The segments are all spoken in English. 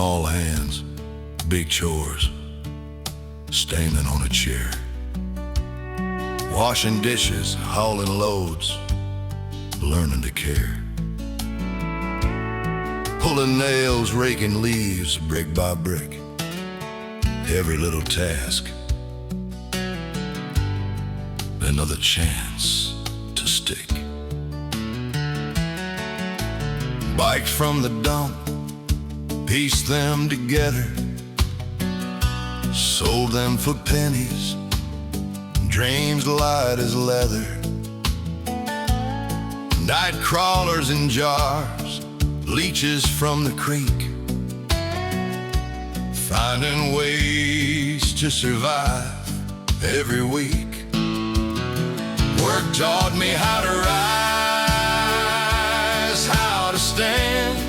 Small hands, big chores, standing on a chair. Washing dishes, hauling loads, learning to care. Pulling nails, raking leaves, brick by brick. Every little task, another chance to stick. Bikes from the dump, pieced them together, sold them for pennies, dreams light as leather. Night crawlers in jars, leeches from the creek, finding ways to survive every week. Work taught me how to rise, how to stand,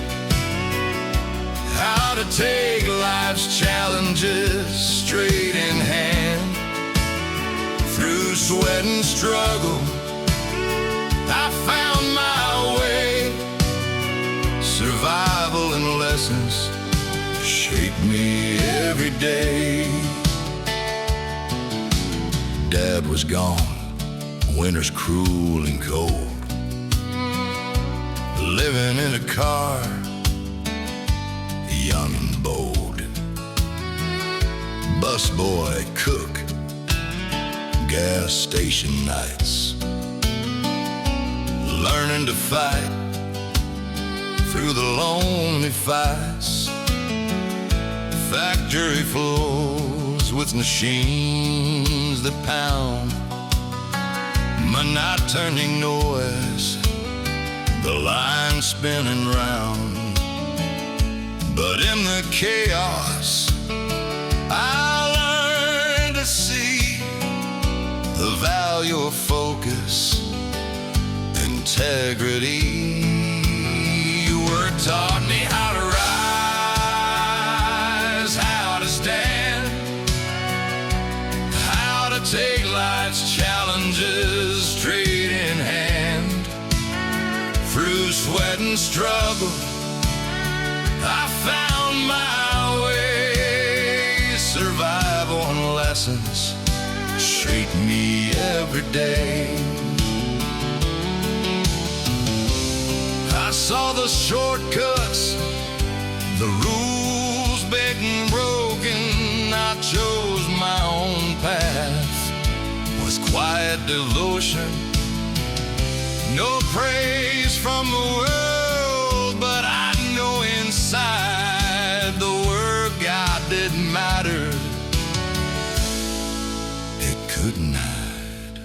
how to take life's challenges straight in hand. Through sweat and struggle, I found my way. Survival and lessons shape me every day. Dad was gone, winter's cruel and cold. Living in a car, young and bold. Busboy, cook, gas station nights. Learning to fight through the lonely fights. Factory floors with machines that pound. Monotony noise, the line spinning round. But in the chaos, I learned to see the value of focus, integrity. Work taught me how to rise, how to stand, how to take life's challenges straight in hand. Through sweat and struggle, I found my way. Survival and lessons shape me every day. I saw the shortcuts, the rules being broken. I chose my own path. Was quiet devotion, no praise from the world, but I know inside the work I did matter. It couldn't hide.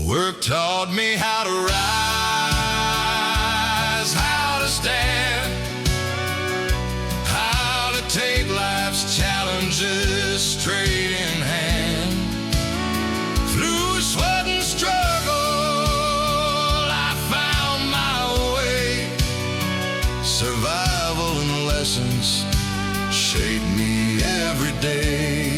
Work taught me how to rise, how to stand, how to take life's challenges straight in hand. Through sweat and struggle, I found my way. Survival and lessons shape me every day.